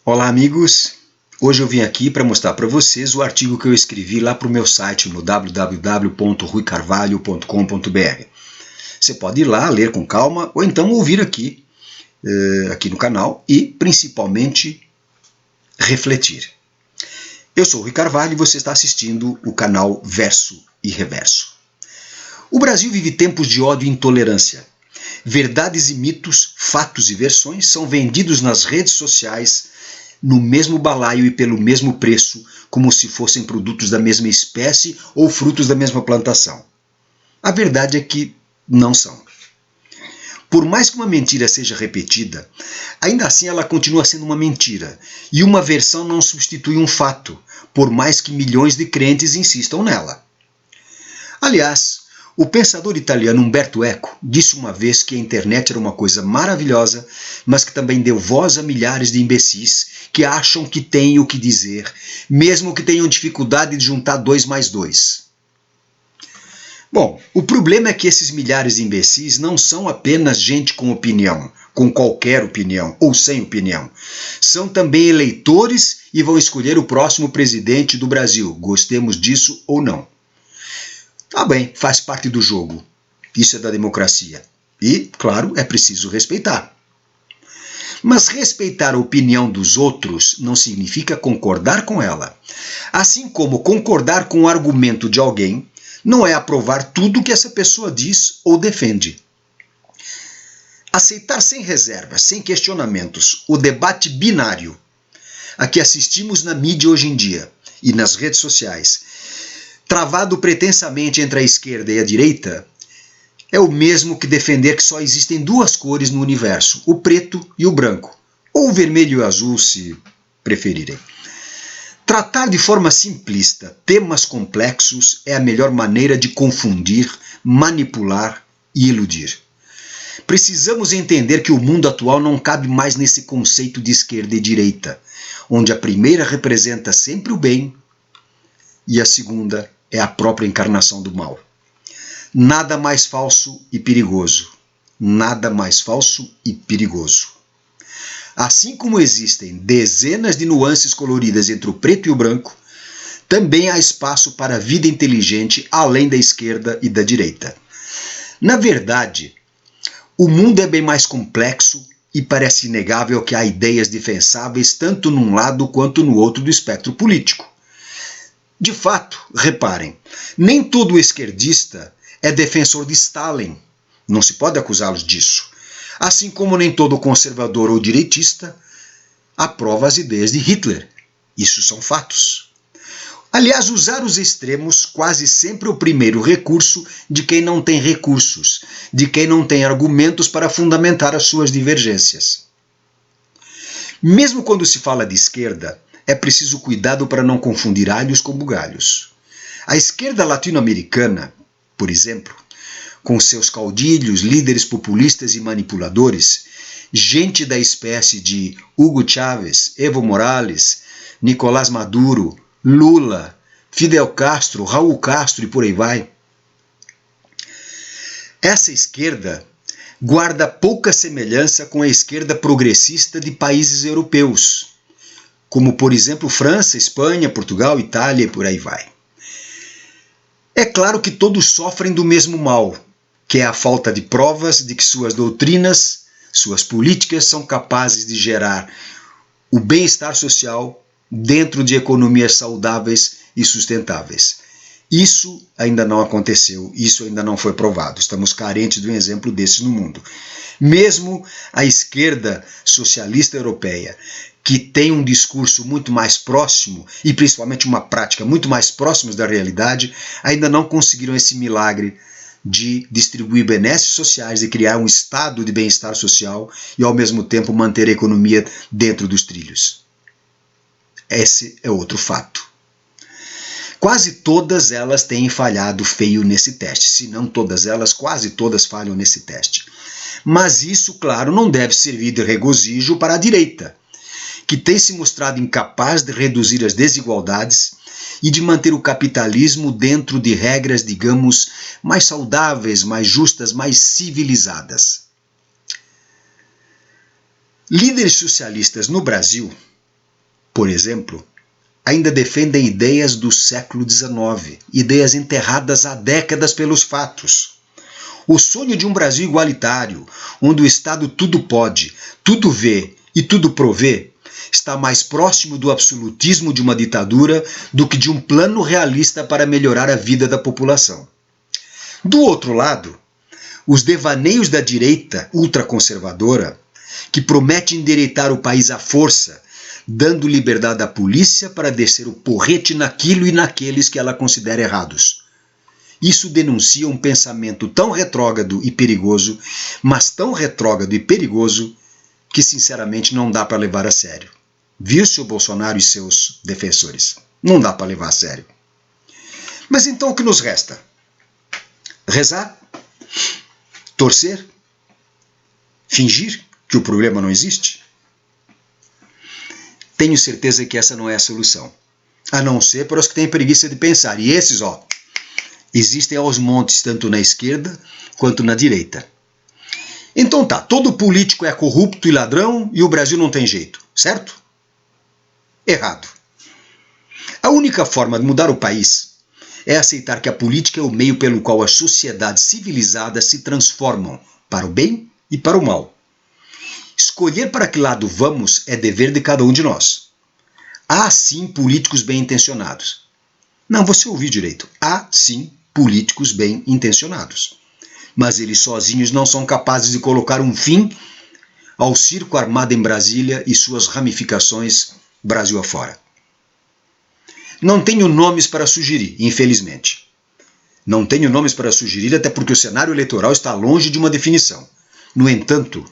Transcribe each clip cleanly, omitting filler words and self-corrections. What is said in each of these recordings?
Olá, amigos! Hoje eu vim aqui para mostrar para vocês o artigo que eu escrevi lá para o meu site no www.ruicarvalho.com.br. Você pode ir lá, ler com calma, ou então ouvir aqui no canal e, principalmente, refletir. Eu sou o Rui Carvalho e você está assistindo o canal Verso e Reverso. O Brasil vive tempos de ódio e intolerância. Verdades e mitos, fatos e versões são vendidos nas redes sociais no mesmo balaio e pelo mesmo preço, como se fossem produtos da mesma espécie ou frutos da mesma plantação. A verdade é que não são. Por mais que uma mentira seja repetida, ainda assim ela continua sendo uma mentira, e uma versão não substitui um fato, por mais que milhões de crentes insistam nela. Aliás, o pensador italiano Umberto Eco disse uma vez que a internet era uma coisa maravilhosa, mas que também deu voz a milhares de imbecis que acham que têm o que dizer, mesmo que tenham dificuldade de juntar 2 mais 2. Bom, o problema é que esses milhares de imbecis não são apenas gente com opinião, com qualquer opinião ou sem opinião. São também eleitores e vão escolher o próximo presidente do Brasil, gostemos disso ou não. Tá bem, faz parte do jogo. Isso é da democracia. E, claro, é preciso respeitar. Mas respeitar a opinião dos outros não significa concordar com ela. Assim como concordar com o argumento de alguém não é aprovar tudo que essa pessoa diz ou defende. Aceitar sem reservas, sem questionamentos, o debate binário a que assistimos na mídia hoje em dia e nas redes sociais, travado pretensamente entre a esquerda e a direita, é o mesmo que defender que só existem 2 cores no universo, o preto e o branco, ou o vermelho e o azul, se preferirem. Tratar de forma simplista temas complexos é a melhor maneira de confundir, manipular e iludir. Precisamos entender que o mundo atual não cabe mais nesse conceito de esquerda e direita, onde a primeira representa sempre o bem e a segunda é a própria encarnação do mal. Nada mais falso e perigoso. Nada mais falso e perigoso. Assim como existem dezenas de nuances coloridas entre o preto e o branco, também há espaço para a vida inteligente além da esquerda e da direita. Na verdade, o mundo é bem mais complexo e parece inegável que há ideias defensáveis tanto num lado quanto no outro do espectro político. De fato, reparem, nem todo esquerdista é defensor de Stalin. Não se pode acusá-los disso. Assim como nem todo conservador ou direitista aprova as ideias de Hitler. Isso são fatos. Aliás, usar os extremos quase sempre é o primeiro recurso de quem não tem recursos, de quem não tem argumentos para fundamentar as suas divergências. Mesmo quando se fala de esquerda, é preciso cuidado para não confundir alhos com bugalhos. A esquerda latino-americana, por exemplo, com seus caudilhos, líderes populistas e manipuladores, gente da espécie de Hugo Chávez, Evo Morales, Nicolás Maduro, Lula, Fidel Castro, Raul Castro e por aí vai. Essa esquerda guarda pouca semelhança com a esquerda progressista de países europeus, como, por exemplo, França, Espanha, Portugal, Itália e por aí vai. É claro que todos sofrem do mesmo mal, que é a falta de provas de que suas doutrinas, suas políticas são capazes de gerar o bem-estar social dentro de economias saudáveis e sustentáveis. Isso ainda não aconteceu, isso ainda não foi provado. Estamos carentes de um exemplo desse no mundo. Mesmo a esquerda socialista europeia, que tem um discurso muito mais próximo e principalmente uma prática muito mais próximos da realidade, ainda não conseguiram esse milagre de distribuir benesses sociais e criar um estado de bem-estar social e ao mesmo tempo manter a economia dentro dos trilhos. Esse é outro fato. Quase todas elas têm falhado feio nesse teste, se não todas elas, quase todas falham nesse teste. Mas isso, claro, não deve servir de regozijo para a direita, que tem se mostrado incapaz de reduzir as desigualdades e de manter o capitalismo dentro de regras, digamos, mais saudáveis, mais justas, mais civilizadas. Líderes socialistas no Brasil por exemplo, ainda defendem ideias do século XIX, ideias enterradas há décadas pelos fatos. O sonho de um Brasil igualitário, onde o Estado tudo pode, tudo vê e tudo provê, está mais próximo do absolutismo de uma ditadura do que de um plano realista para melhorar a vida da população. Do outro lado, os devaneios da direita ultraconservadora, que promete endireitar o país à força, dando liberdade à polícia para descer o porrete naquilo e naqueles que ela considera errados. Isso denuncia um pensamento tão retrógrado e perigoso, mas tão retrógrado e perigoso, que sinceramente não dá para levar a sério. Viu, seu Bolsonaro e seus defensores? Não dá para levar a sério. Mas então o que nos resta? Rezar? Torcer? Fingir que o problema não existe? Tenho certeza que essa não é a solução. A não ser para os que têm preguiça de pensar. E esses, existem aos montes, tanto na esquerda quanto na direita. Então tá, todo político é corrupto e ladrão e o Brasil não tem jeito, certo? Errado. A única forma de mudar o país é aceitar que a política é o meio pelo qual as sociedades civilizadas se transformam para o bem e para o mal. Escolher para que lado vamos é dever de cada um de nós. Há sim políticos bem-intencionados. Não, você ouviu direito. Há sim políticos bem-intencionados. Mas eles sozinhos não são capazes de colocar um fim ao circo armado em Brasília e suas ramificações Brasil afora. Não tenho nomes para sugerir, infelizmente. Não tenho nomes para sugerir, até porque o cenário eleitoral está longe de uma definição. No entanto,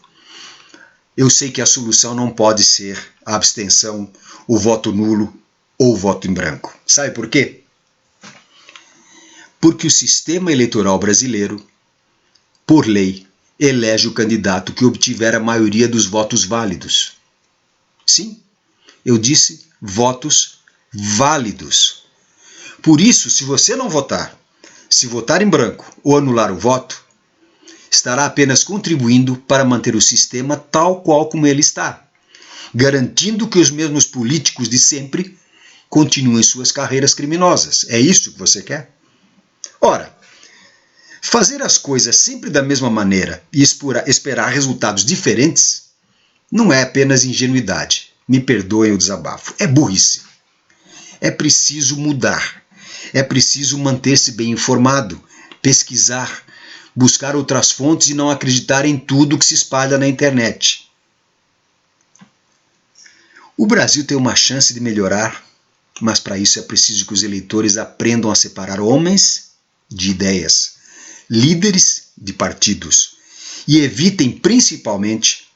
eu sei que a solução não pode ser a abstenção, o voto nulo ou o voto em branco. Sabe por quê? Porque o sistema eleitoral brasileiro, por lei, elege o candidato que obtiver a maioria dos votos válidos. Sim, eu disse votos válidos. Por isso, se você não votar, se votar em branco ou anular o voto, estará apenas contribuindo para manter o sistema tal qual como ele está, garantindo que os mesmos políticos de sempre continuem suas carreiras criminosas. É isso que você quer? Ora, fazer as coisas sempre da mesma maneira e esperar resultados diferentes não é apenas ingenuidade. Me perdoem o desabafo. É burrice. É preciso mudar. É preciso manter-se bem informado, pesquisar, buscar outras fontes e não acreditar em tudo que se espalha na internet. O Brasil tem uma chance de melhorar, mas para isso é preciso que os eleitores aprendam a separar homens de ideias, líderes de partidos e evitem principalmente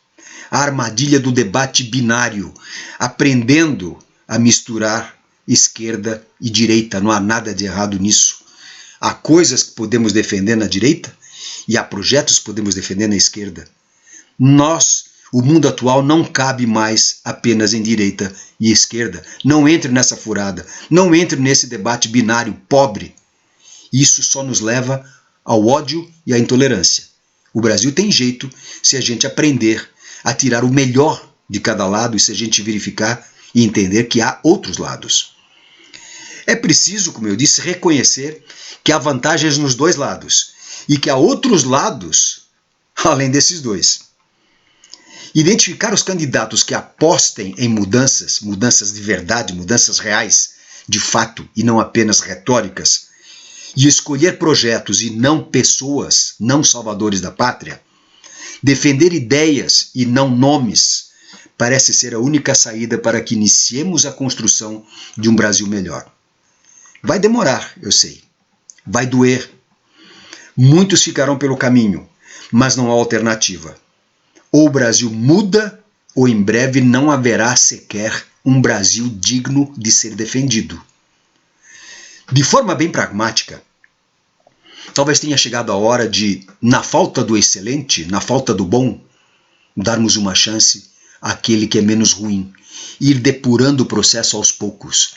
a armadilha do debate binário, aprendendo a misturar esquerda e direita. Não há nada de errado nisso. Há coisas que podemos defender na direita e há projetos que podemos defender na esquerda. O mundo atual não cabe mais apenas em direita e esquerda. Não entre nessa furada, não entre nesse debate binário pobre. Isso só nos leva ao ódio e à intolerância. O Brasil tem jeito se a gente aprender a tirar o melhor de cada lado e se a gente verificar e entender que há outros lados. É preciso, como eu disse, reconhecer que há vantagens nos dois lados e que há outros lados além desses dois. Identificar os candidatos que apostem em mudanças de verdade, mudanças reais, de fato, e não apenas retóricas, e escolher projetos e não pessoas, não salvadores da pátria, defender ideias e não nomes, parece ser a única saída para que iniciemos a construção de um Brasil melhor. Vai demorar, eu sei. Vai doer. Muitos ficarão pelo caminho, mas não há alternativa. Ou o Brasil muda, ou em breve não haverá sequer um Brasil digno de ser defendido. De forma bem pragmática, talvez tenha chegado a hora de, na falta do excelente, na falta do bom, darmos uma chance àquele que é menos ruim, e ir depurando o processo aos poucos.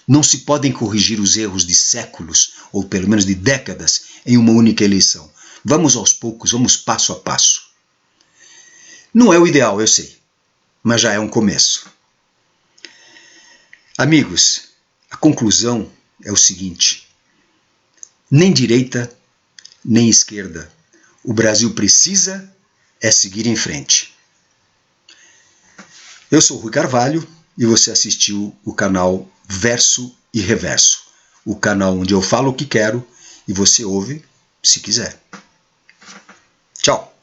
Não se podem corrigir os erros de séculos, ou pelo menos de décadas, em uma única eleição. Vamos aos poucos, vamos passo a passo. Não é o ideal, eu sei, mas já é um começo. Amigos, a conclusão é o seguinte: nem direita, nem esquerda. O Brasil precisa é seguir em frente. Eu sou o Rui Carvalho e você assistiu o canal Verso e Reverso, o canal onde eu falo o que quero e você ouve se quiser. Tchau!